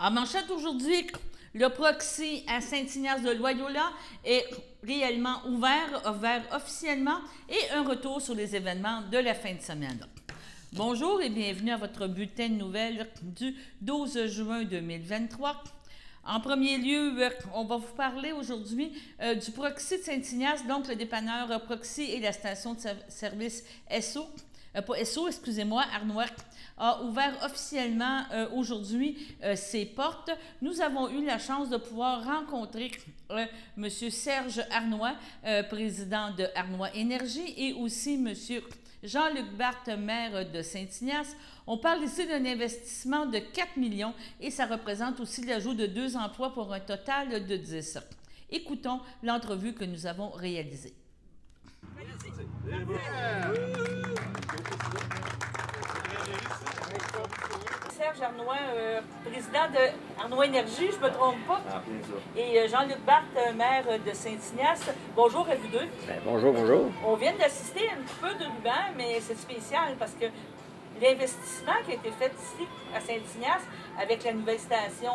En manchette aujourd'hui, le proxy à Saint-Ignace-de-Loyola est réellement ouvert officiellement, et un retour sur les événements de la fin de semaine. Bonjour et bienvenue à votre bulletin de nouvelles du 12 juin 2023. En premier lieu, on va vous parler aujourd'hui du proxy de Saint-Ignace, donc le dépanneur proxy et la station de service SO. Pas SO, excusez-moi, Arnois, a ouvert officiellement aujourd'hui ses portes. Nous avons eu la chance de pouvoir rencontrer M. Serge Arnois, président de Arnois Énergie, et aussi M. Jean-Luc Barthe, maire de Saint-Ignace. On parle ici d'un investissement de 4 millions et ça représente aussi l'ajout de 2 emplois pour un total de 10. Écoutons l'entrevue que nous avons réalisée. Serge Arnois, président de Arnois Énergie, je ne me trompe pas. Et Jean-Luc Barthe, maire de Saint-Ignace. Bonjour à vous deux. Bien, bonjour, bonjour. On vient d'assister à un petit peu de ruban, mais c'est spécial parce que l'investissement qui a été fait ici à Saint-Ignace avec la nouvelle station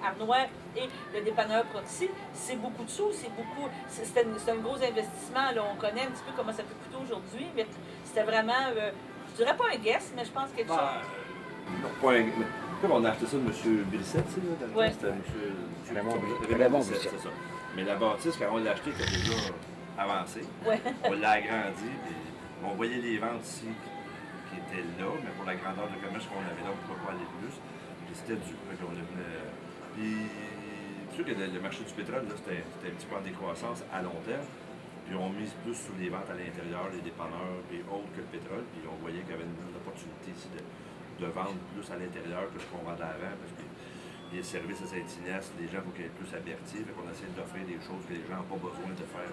Arnois et le dépanneur Proxy, c'est beaucoup de sous, c'est un gros investissement. Là, on connaît un petit peu comment ça peut coûter aujourd'hui, mais c'était vraiment, je dirais pas un guess, mais je pense quelque chose. Non, pas un... Comme on a acheté ça de M. Billissette, tu sais, ouais. C'était Raymond Billissette. C'est ça. Mais la bâtisse, quand on l'a acheté, c'était déjà avancé. Ouais. On l'a agrandi, puis on voyait les ventes ici qui étaient là, mais pour la grandeur de commerce qu'on avait là, on ne pouvait pas aller plus. Puis c'était dur. Puis, c'est sûr que le marché du pétrole, c'était un petit peu en décroissance à long terme. Puis on mise plus sur les ventes à l'intérieur, les dépanneurs, puis autres que le pétrole. Puis on voyait qu'il y avait une opportunité ici de vendre plus à l'intérieur que ce qu'on vendait avant, parce que les services à Saint-Ignace, les gens, il faut qu'ils aient plus avertis, fait qu'on essaie d'offrir des choses que les gens n'ont pas besoin de faire.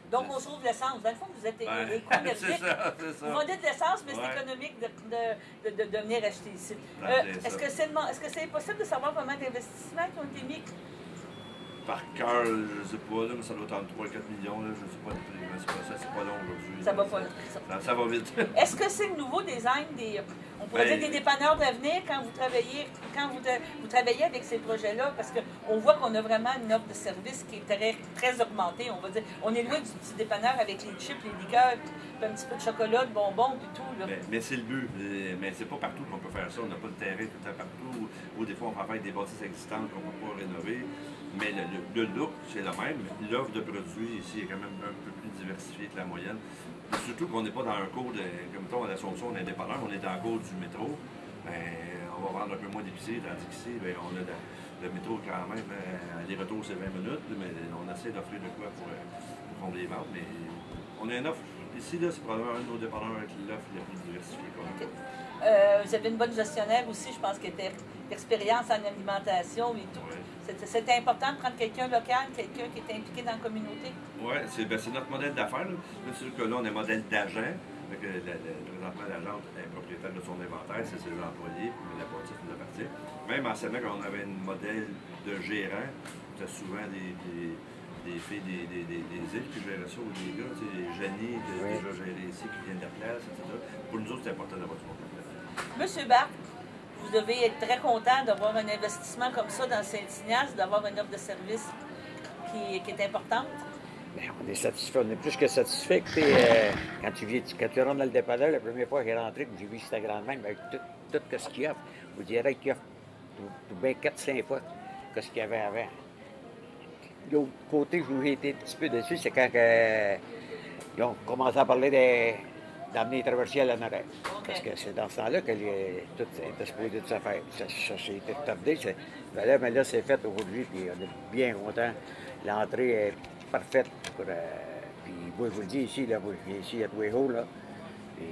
Donc, on sauve l'essence. Dans le fond, vous êtes économique. C'est ça. Vous vendez de l'essence, mais c'est économique de venir acheter ici. Est-ce que c'est possible de savoir combien d'investissements qui ont été mis? Par cœur, je ne sais pas, là, mais ça doit être entre 3 et 4 millions, là, je ne sais pas, c'est pas long aujourd'hui. Ça va pas. Ça va vite. Est-ce que c'est le nouveau design on pourrait dire des dépanneurs d'avenir quand vous travaillez avec ces projets-là? Parce qu'on voit qu'on a vraiment une offre de service qui est très, très augmentée, on va dire. On est loin du petit dépanneur avec les chips, les liqueurs, puis un petit peu de chocolat, de bonbons, puis tout. Là. Mais c'est le but. Mais c'est pas partout qu'on peut faire ça. On n'a pas le terrain tout le temps partout. Ou des fois, on fait avec des bâtisses existantes qu'on ne peut pas rénover. Mais le look, c'est le même. L'offre de produits ici est quand même un peu plus diversifiée que la moyenne. Surtout qu'on n'est pas dans un cours comme toi, à l'Assomption, on est indépendant, on est dans le cours du métro. Ben, on va vendre un peu moins d'épicier, tandis qu'ici, ben, on a le métro quand même, aller-retour c'est 20 minutes, mais on essaie d'offrir de quoi pour combler les ventes. Mais on a une offre. Ici, là, c'est probablement un de nos dépanneurs avec l'offre la plus diversifiée qu'on a. Vous avez une bonne gestionnaire aussi, je pense, qui était d'expérience en alimentation et tout. Ouais. C'était important de prendre quelqu'un local, quelqu'un qui était impliqué dans la communauté. Oui, c'est notre modèle d'affaires. C'est sûr que là, on est modèle d'agent. Présentement, l'agent est propriétaire de son inventaire, c'est ses employés, mais la bâtisse nous appartient. Même anciennement, quand on avait un modèle de gérant, c'était souvent des filles des îles qui géraient ça, ou des gars, les Janie qui ont déjà géré ici, qui viennent de la place, etc. Pour nous autres, c'est important d'avoir du monde. Monsieur Barthe, vous devez être très content d'avoir un investissement comme ça dans Saint-Ignace, d'avoir une offre de service qui est importante. Bien, on est satisfait, on est plus que satisfait. Quand tu rentres dans le dépanneur, la première fois que j'ai rentré, j'ai vu cette grande même avec tout ce qu'il offre. Vous direz qu'il offre tout bien 4-5 fois que ce qu'il y avait avant. L'autre côté, je vous ai été un petit peu dessus, c'est quand ils ont commencé à parler d'amener les traversiers à la Narette. Okay. Parce que c'est dans ce temps-là que tout était supposé de se faire. Ça s'est été retardé. Mais là, c'est fait aujourd'hui, puis on est bien contents. L'entrée est parfaite. Puis moi, je vous le dis ici, là, moi, je viens ici à tous les jours, là. Puis,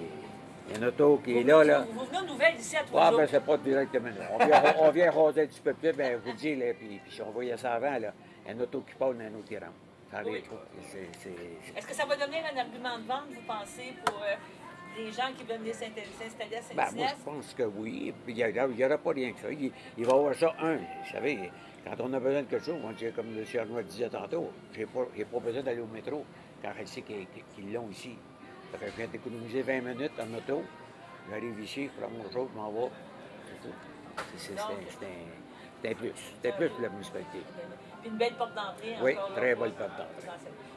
il y a une auto qui est là. Vous venez aux nouvelles ici à tous les jours? Ben, c'est pas directement là. On vient raser un petit peu plus, ben, je vous le dis, là, puis si on voyait ça avant, là, il y a une auto qui passe, il y a une autre qui rentre. Oui. Est-ce que ça va devenir un argument de vente, vous pensez, pour les gens qui veulent venir s'installer à Saint-Ignace? Moi, je pense que oui. Il n'y aura pas rien que ça. Il va y avoir ça, vous savez, quand on a besoin de quelque chose, on dit, comme M. Arnois disait tantôt, j'ai pas besoin d'aller au métro, quand je sais qu'ils l'ont ici. Ça fait que je viens d'économiser 20 minutes en auto, j'arrive ici, je prends mon chose, je m'en vais. C'est C'était plus. C'était plus pour la municipalité. Puis une belle porte d'entrée encore. Oui, là, très pour- belle porte d'entrée.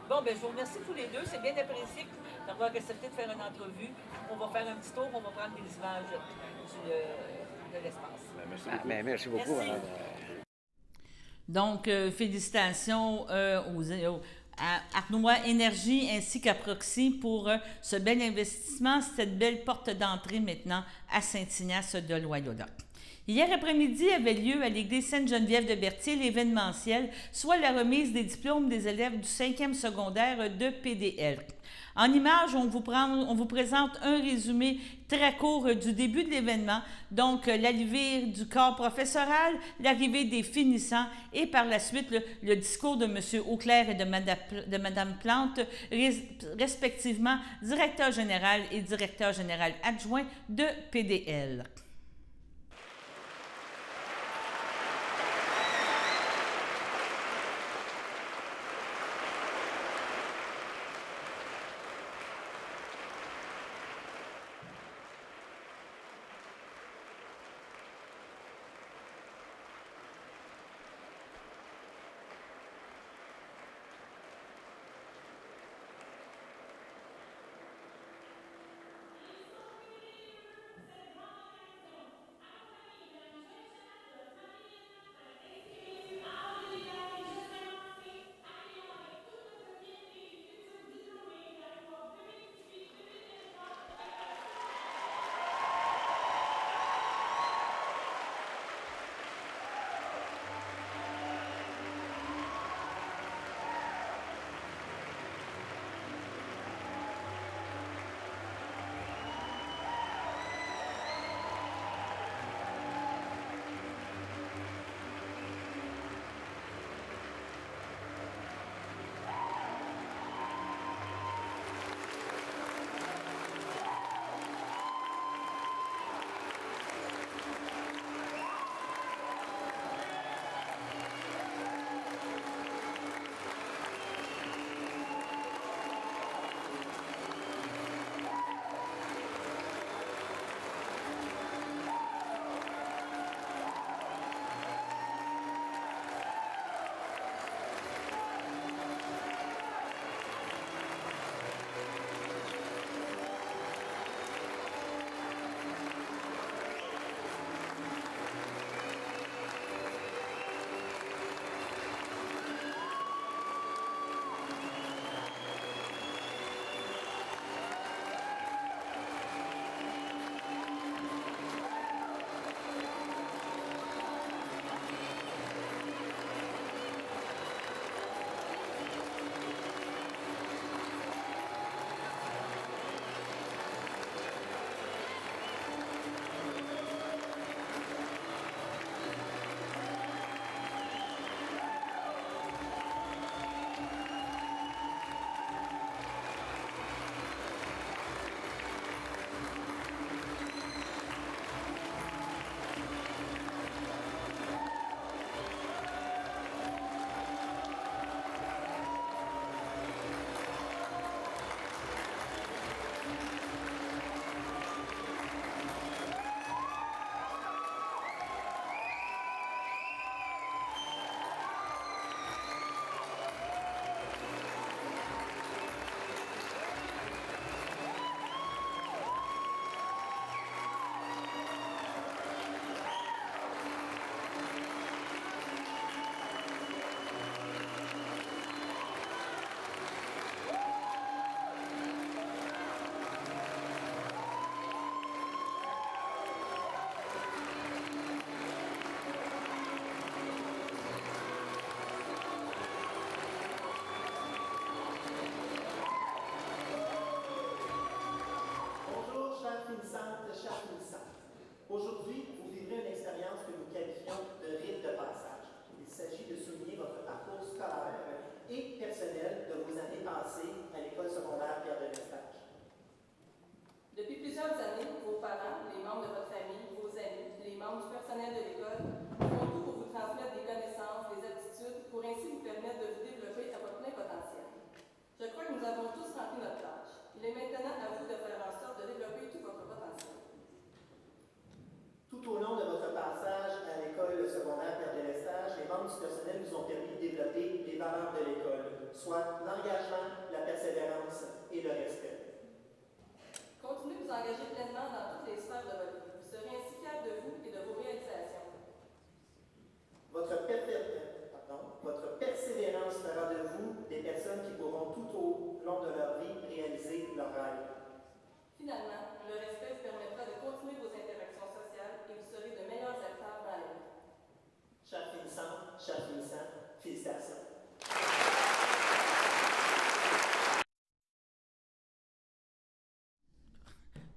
Bon, ben je vous remercie tous les deux. C'est bien apprécié d'avoir accepté de faire une entrevue. On va faire un petit tour, on va prendre des images de l'espace. Ben, merci Ah, beaucoup. ben, merci beaucoup, Merci. madame. Donc, félicitations à Arnois Énergie ainsi qu'à Proxy pour ce bel investissement, cette belle porte d'entrée maintenant à Saint-Ignace de Loyola. Hier après-midi avait lieu à l'église Sainte-Geneviève de Berthier l'événementiel, soit la remise des diplômes des élèves du 5e secondaire de PDL. En images, on vous présente un résumé très court du début de l'événement, donc l'arrivée du corps professoral, l'arrivée des finissants et par la suite le discours de M. Auclair et de Mme Plante, respectivement directeur général et directeur général adjoint de PDL.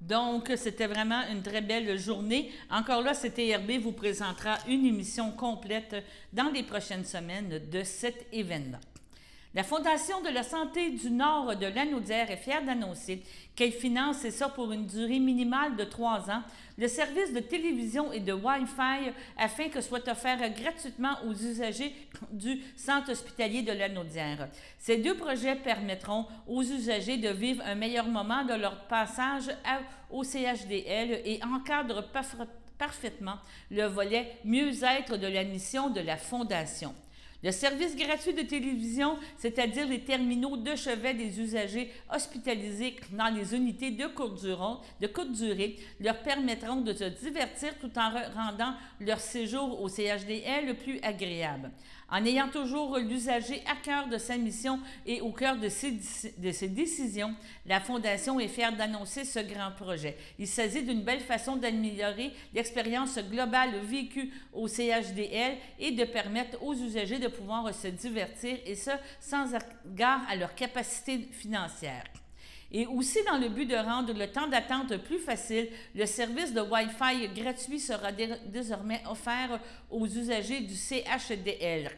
Donc, c'était vraiment une très belle journée. Encore là, CTRB vous présentera une émission complète dans les prochaines semaines de cet événement. La Fondation de la santé du Nord de Lanaudière est fière d'annoncer qu'elle finance, et ça pour une durée minimale de 3 ans, le service de télévision et de Wi-Fi afin que soit offert gratuitement aux usagers du Centre hospitalier de Lanaudière. Ces 2 projets permettront aux usagers de vivre un meilleur moment de leur passage au CHDL et encadrent parfaitement le volet mieux-être de la mission de la Fondation. Le service gratuit de télévision, c'est-à-dire les terminaux de chevet des usagers hospitalisés dans les unités de courte durée, leur permettront de se divertir tout en rendant leur séjour au CHDL plus agréable. En ayant toujours l'usager à cœur de sa mission et au cœur de ses décisions, la Fondation est fière d'annoncer ce grand projet. Il s'agit d'une belle façon d'améliorer l'expérience globale vécue au CHDL et de permettre aux usagers de pouvoir se divertir, et ce, sans égard à leur capacité financière. Et aussi, dans le but de rendre le temps d'attente plus facile, le service de Wi-Fi gratuit sera désormais offert aux usagers du CHDL.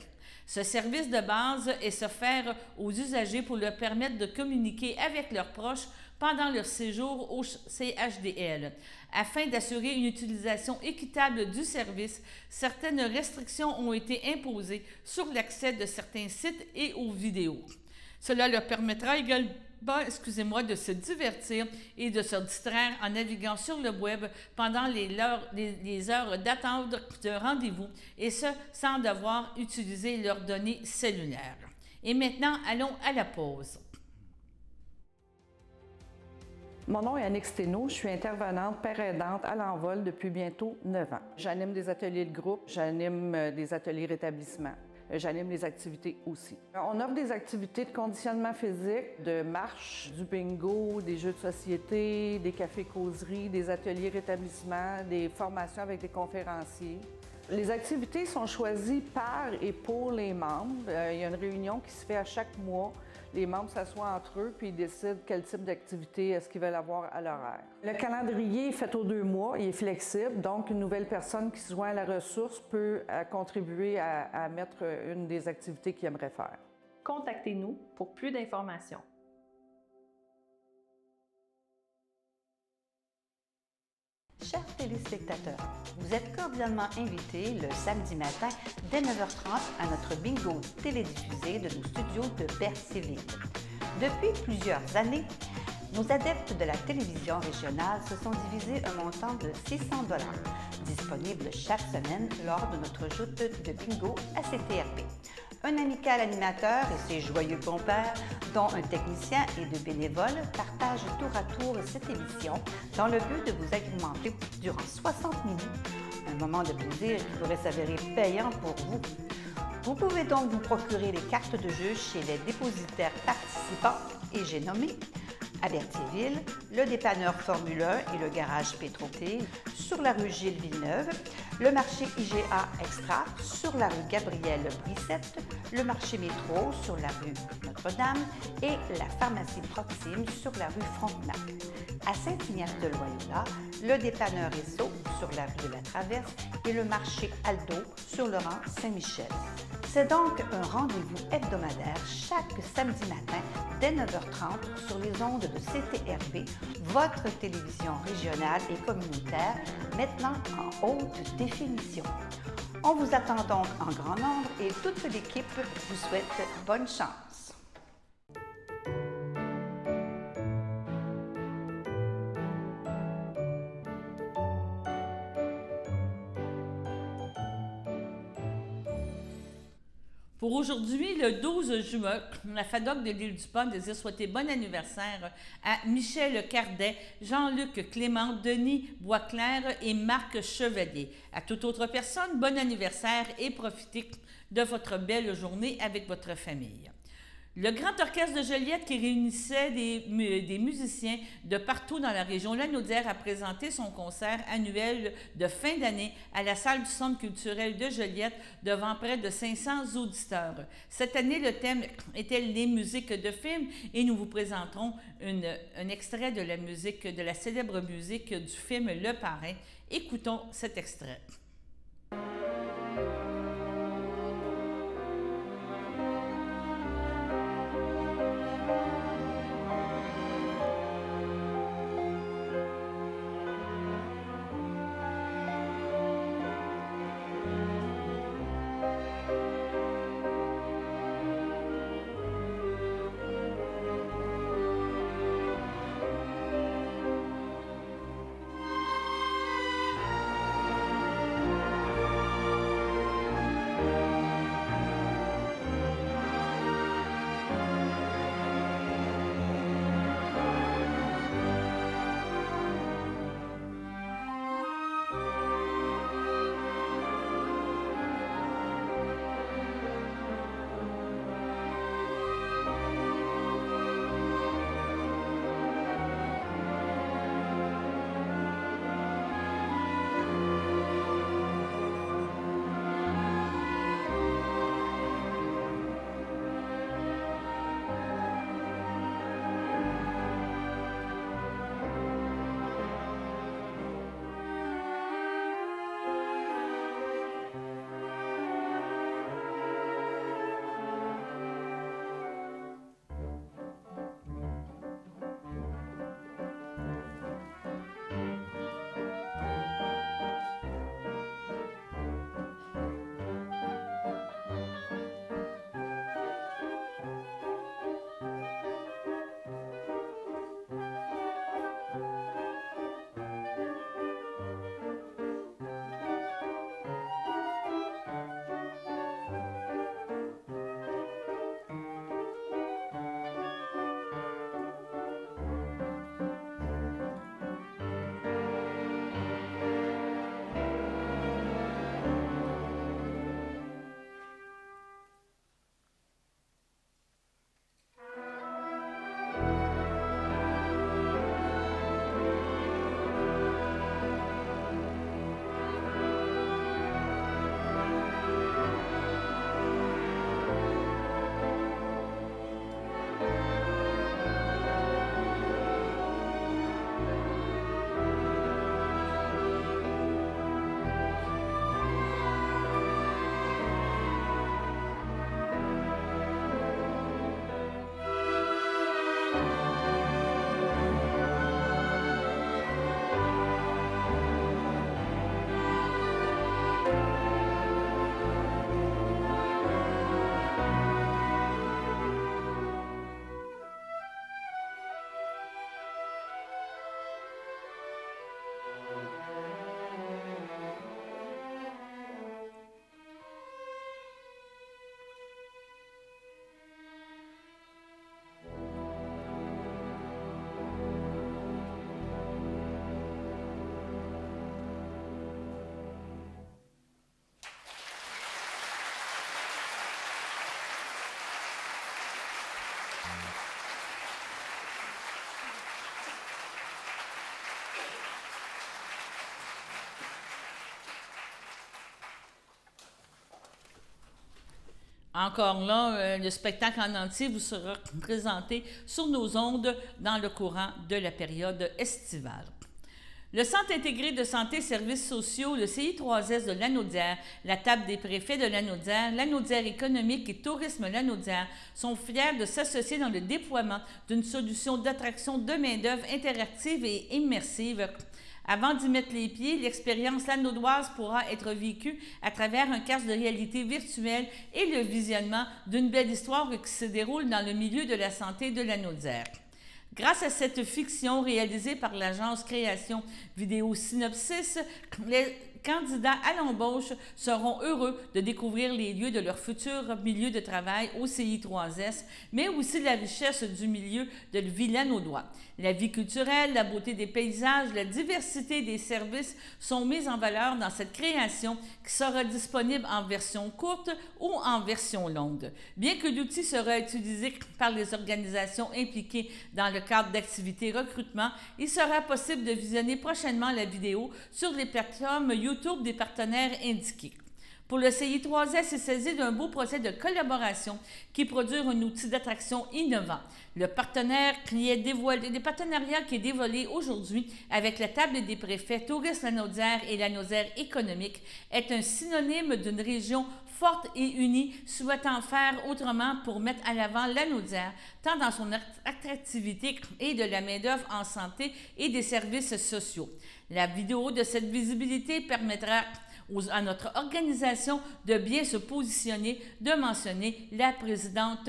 Ce service de base est offert aux usagers pour leur permettre de communiquer avec leurs proches pendant leur séjour au CHDL. Afin d'assurer une utilisation équitable du service, certaines restrictions ont été imposées sur l'accès de certains sites et aux vidéos. Cela leur permettra également de se divertir et de se distraire en naviguant sur le web pendant les heures d'attente de rendez-vous, et ce, sans devoir utiliser leurs données cellulaires. Et maintenant, allons à la pause. Mon nom est Annick Steno, je suis intervenante père aidante à l'Envol depuis bientôt 9 ans. J'anime des ateliers de groupe, j'anime des ateliers rétablissement. J'anime les activités aussi. On offre des activités de conditionnement physique, de marche, du bingo, des jeux de société, des cafés-causeries, des ateliers rétablissement, des formations avec des conférenciers. Les activités sont choisies par et pour les membres. Il y a une réunion qui se fait à chaque mois. Les membres s'assoient entre eux puis ils décident quel type d'activité est-ce qu'ils veulent avoir à l'horaire. Le calendrier est fait aux 2 mois, il est flexible, donc une nouvelle personne qui se joint à la ressource peut contribuer à mettre une des activités qu'il aimerait faire. Contactez-nous pour plus d'informations. Chers téléspectateurs, vous êtes cordialement invités le samedi matin dès 9h30 à notre bingo télédiffusé de nos studios de Berthierville. Depuis plusieurs années, nos adeptes de la télévision régionale se sont divisés un montant de 600 $, disponible chaque semaine lors de notre joute de bingo à CTRB. Un amical animateur et ses joyeux compères, dont un technicien et 2 bénévoles, partagent tour à tour cette émission dans le but de vous agrémenter durant 60 minutes. Un moment de plaisir qui pourrait s'avérer payant pour vous. Vous pouvez donc vous procurer les cartes de jeu chez les dépositaires participants, et j'ai nommé à Berthierville, le dépanneur Formule 1 et le garage Pétroté, sur la rue Gilles Villeneuve, le marché IGA Extra sur la rue Gabrielle Brissette, le marché Métro sur la rue Notre-Dame et la pharmacie Proxime sur la rue Frontenac. À Saint-Ignace-de-Loyola, le dépanneur Esso sur la rue de la Traverse et le marché Aldo sur le rang Saint-Michel. C'est donc un rendez-vous hebdomadaire chaque samedi matin dès 9h30 sur les ondes de CTRB, votre télévision régionale et communautaire, maintenant en haute définition. On vous attend donc en grand nombre et toute l'équipe vous souhaite bonne chance. Pour aujourd'hui, le 12 juin, la FADOC de l'Île-du-Pas désire souhaiter bon anniversaire à Michel Cardet, Jean-Luc Clément, Denis Boisclair et Marc Chevalier. À toute autre personne, bon anniversaire et profitez de votre belle journée avec votre famille. Le Grand Orchestre de Joliette, qui réunissait des musiciens de partout dans la région Lanaudière, a présenté son concert annuel de fin d'année à la salle du Centre culturel de Joliette devant près de 500 auditeurs. Cette année, le thème était les musiques de films et nous vous présenterons un extrait de la musique, de la célèbre musique du film Le Parrain. Écoutons cet extrait. Encore là, le spectacle en entier vous sera présenté sur nos ondes dans le courant de la période estivale. Le Centre intégré de santé et services sociaux, le CI3S de Lanaudière, la table des préfets de Lanaudière, Lanaudière économique et tourisme Lanaudière sont fiers de s'associer dans le déploiement d'une solution d'attraction de main-d'œuvre interactive et immersive. Avant d'y mettre les pieds, l'expérience lanaudoise pourra être vécue à travers un casque de réalité virtuelle et le visionnement d'une belle histoire qui se déroule dans le milieu de la santé de Lanaudière. Grâce à cette fiction réalisée par l'agence Création Vidéo Synopsis, candidats à l'embauche seront heureux de découvrir les lieux de leur futur milieu de travail au CI3S, mais aussi la richesse du milieu de Villeneuve. La vie culturelle, la beauté des paysages, la diversité des services sont mises en valeur dans cette création qui sera disponible en version courte ou en version longue. Bien que l'outil sera utilisé par les organisations impliquées dans le cadre d'activités recrutement, il sera possible de visionner prochainement la vidéo sur les plateformes YouTube des partenaires indiqués. Pour le CI3S, il s'agit d'un beau projet de collaboration qui produit un outil d'attraction innovant. Le partenariat qui est dévoilé aujourd'hui avec la table des préfets Tourisme Lanaudière et Lanaudière économique est un synonyme d'une région forte et unie souhaitant faire autrement pour mettre à l'avant Lanaudière, tant dans son attractivité et de la main-d'œuvre en santé et des services sociaux. La vidéo de cette visibilité permettra à notre organisation de bien se positionner, de mentionner la présidente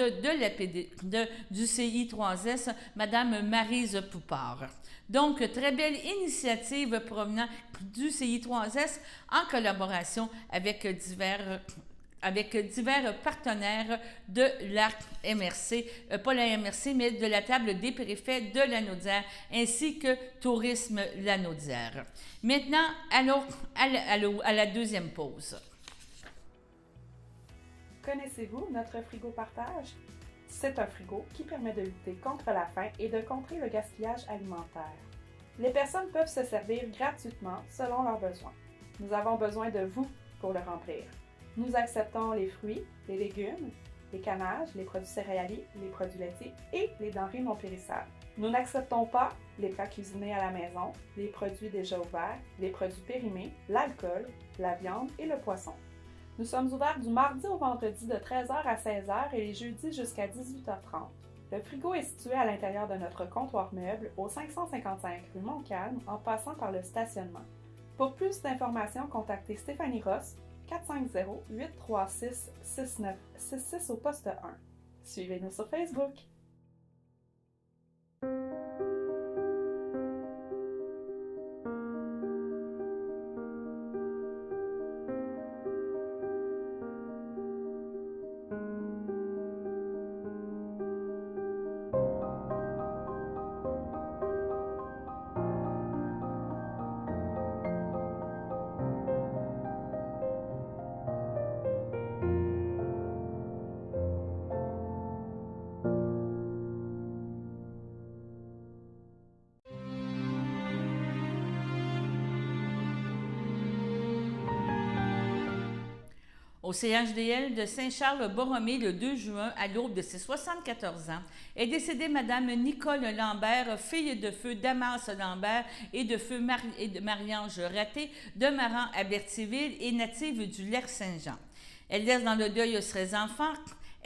du CI3S, Mme Maryse Poupard. Donc, très belle initiative provenant du CI3S en collaboration avec divers partenaires de la MRC, pas la MRC, mais de la table des préfets de Lanaudière, ainsi que Tourisme Lanaudière. Maintenant, allons à la deuxième pause. Connaissez-vous notre frigo partage? C'est un frigo qui permet de lutter contre la faim et de contrer le gaspillage alimentaire. Les personnes peuvent se servir gratuitement selon leurs besoins. Nous avons besoin de vous pour le remplir. Nous acceptons les fruits, les légumes, les cannages, les produits céréaliers, les produits laitiers et les denrées non périssables. Nous n'acceptons pas les plats cuisinés à la maison, les produits déjà ouverts, les produits périmés, l'alcool, la viande et le poisson. Nous sommes ouverts du mardi au vendredi de 13h à 16h et les jeudis jusqu'à 18h30. Le frigo est situé à l'intérieur de notre comptoir meuble au 555 rue Montcalm en passant par le stationnement. Pour plus d'informations, contactez Stéphanie Ross 450-836-6966 au poste 1. Suivez-nous sur Facebook. Au CHDL de Saint-Charles-Borromée le 2 juin, à l'aube de ses 74 ans, est décédée Mme Nicole Lambert, fille de feu Damas Lambert et de feu Marie-Ange Raté, demeurant à Berthierville et native du Lac-Saint-Jean. Elle laisse dans le deuil 13 enfants,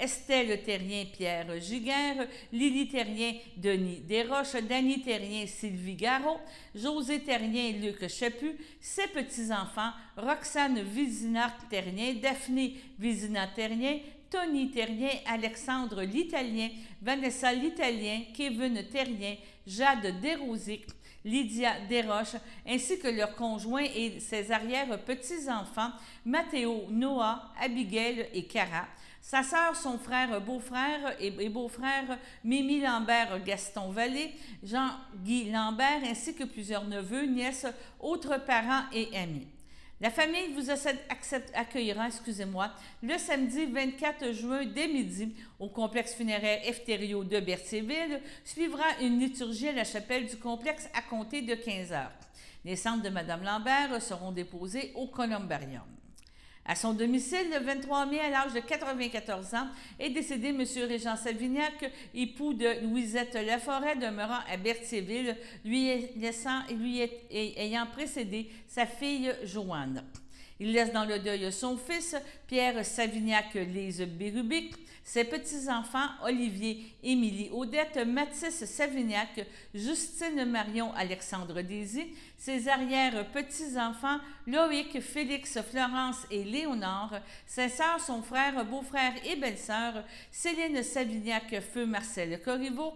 Estelle Terrien, Pierre Giguère, Lily Terrien, Denis Desroches, Dany Terrien, Sylvie Garot, José Terrien, Luc Chaput, ses petits-enfants, Roxane Vizina Terrien, Daphné Vizina Terrien, Tony Terrien, Alexandre l'Italien, Vanessa l'Italien, Kevin Terrien, Jade Desrosiers, Lydia Desroches, ainsi que leurs conjoints et ses arrière-petits-enfants, Mathéo, Noah, Abigail et Cara, sa sœur, son frère, beau-frère et beau-frère, Mimi Lambert, Gaston Vallée, Jean-Guy Lambert, ainsi que plusieurs neveux, nièces, autres parents et amis. La famille vous accueillera le samedi 24 juin dès midi au complexe funéraire Efterio de Berthierville. Suivra une liturgie à la chapelle du complexe à compter de 15 heures. Les cendres de Mme Lambert seront déposées au columbarium. À son domicile, le 23 mai, à l'âge de 94 ans, est décédé M. Régent Savignac, époux de Louisette Laforêt, demeurant à Berthierville, lui ayant précédé sa fille Joanne. Il laisse dans le deuil son fils, Pierre Savignac-Lise Bérubic, ses petits-enfants, Olivier, Émilie Odette, Mathis Savignac, Justine Marion Alexandre Désy, ses arrière-petits-enfants, Loïc, Félix, Florence et Léonard, ses sœurs, son frère, beau-frère et belle-sœur, Céline Savignac, feu Marcel Corriveau,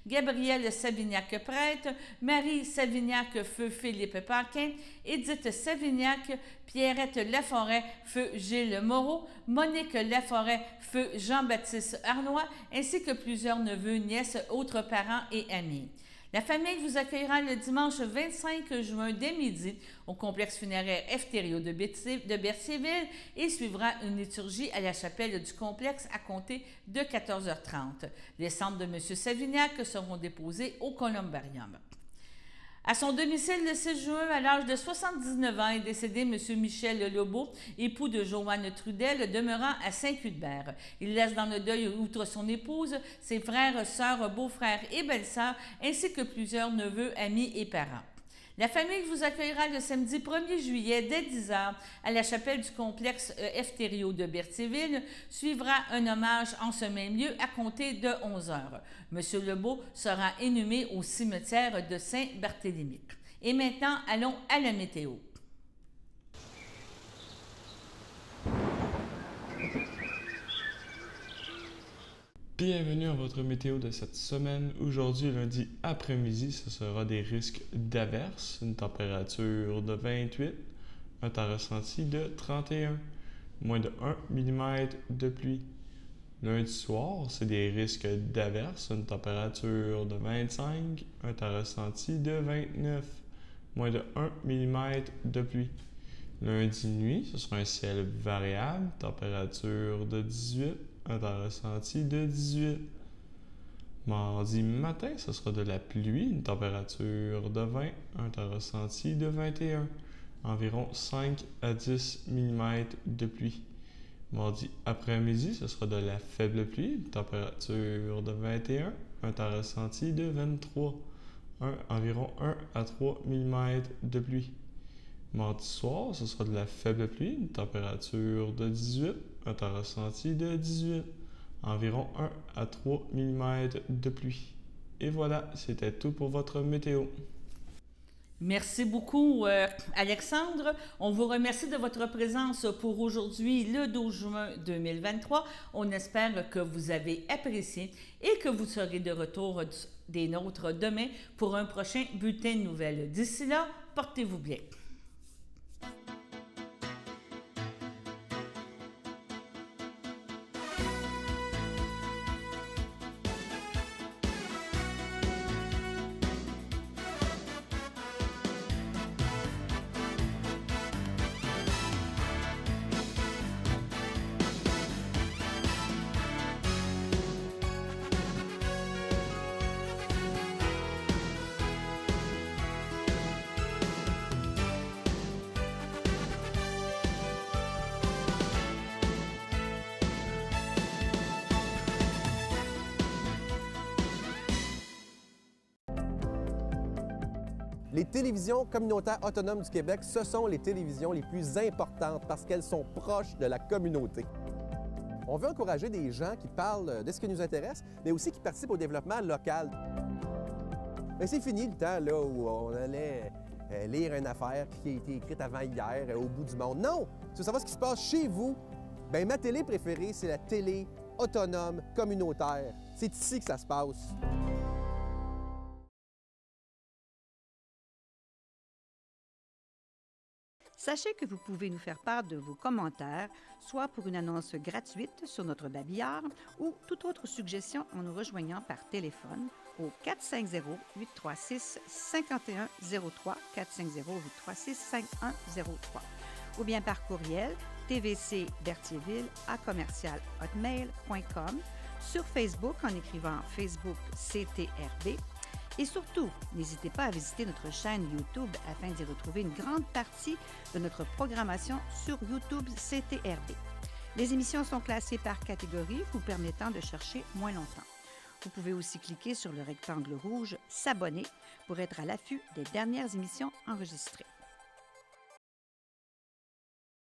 Gabrielle Savignac-Prêtre, Marie Savignac, feu Philippe Paquin, Édith Savignac, Pierrette Laforêt, feu Gilles Moreau, Monique Laforêt, feu Jean-Baptiste Arnois, ainsi que plusieurs neveux, nièces, autres parents et amis. La famille vous accueillera le dimanche 25 juin dès midi au complexe funéraire Eftério de Berthierville et suivra une liturgie à la chapelle du complexe à compter de 14h30. Les cendres de M. Savignac seront déposées au columbarium. À son domicile le 6 juin, à l'âge de 79 ans, est décédé M. Michel Lebeau, époux de Joanne Trudel, demeurant à Saint-Cuthbert. Il laisse dans le deuil, outre son épouse, ses frères, sœurs, beaux-frères et belles-sœurs, ainsi que plusieurs neveux, amis et parents. La famille vous accueillera le samedi 1er juillet dès 10h à la chapelle du complexe Eftério de Berthierville. Suivra un hommage en ce même lieu à compter de 11h. M. Lebeau sera inhumé au cimetière de Saint-Barthélemy. Et maintenant, allons à la météo. Bienvenue à votre météo de cette semaine. Aujourd'hui, lundi après-midi, ce sera des risques d'averses, une température de 28, un temps ressenti de 31, moins de 1 mm de pluie. Lundi soir, c'est des risques d'averses, une température de 25, un temps ressenti de 29, moins de 1 mm de pluie. Lundi nuit, ce sera un ciel variable, température de 18, un temps ressenti de 18. Mardi matin, ce sera de la pluie, une température de 20, un temps ressenti de 21, environ 5 à 10 mm de pluie. Mardi après-midi, ce sera de la faible pluie, une température de 21, un temps ressenti de 23, environ 1 à 3 mm de pluie. Mardi soir, ce sera de la faible pluie, une température de 18, un temps ressenti de 18, environ 1 à 3 mm de pluie. Et voilà, c'était tout pour votre météo. Merci beaucoup, Alexandre. On vous remercie de votre présence pour aujourd'hui, le 12 juin 2023. On espère que vous avez apprécié et que vous serez de retour des nôtres demain pour un prochain bulletin de nouvelles. D'ici là, portez-vous bien. Les télévisions communautaires autonomes du Québec, ce sont les télévisions les plus importantes parce qu'elles sont proches de la communauté. On veut encourager des gens qui parlent de ce qui nous intéresse, mais aussi qui participent au développement local. Mais c'est fini le temps là, où on allait lire une affaire qui a été écrite avant hier au bout du monde. Non! Tu veux savoir ce qui se passe chez vous? Bien, ma télé préférée, c'est la télé autonome communautaire. C'est ici que ça se passe. Sachez que vous pouvez nous faire part de vos commentaires, soit pour une annonce gratuite sur notre babillard ou toute autre suggestion en nous rejoignant par téléphone au 450-836-5103, 450-836-5103, ou bien par courriel tvcberthierville@hotmail.com, sur Facebook en écrivant Facebook CTRB. Et surtout, n'hésitez pas à visiter notre chaîne YouTube afin d'y retrouver une grande partie de notre programmation sur YouTube CTRB. Les émissions sont classées par catégorie, vous permettant de chercher moins longtemps. Vous pouvez aussi cliquer sur le rectangle rouge « S'abonner » pour être à l'affût des dernières émissions enregistrées.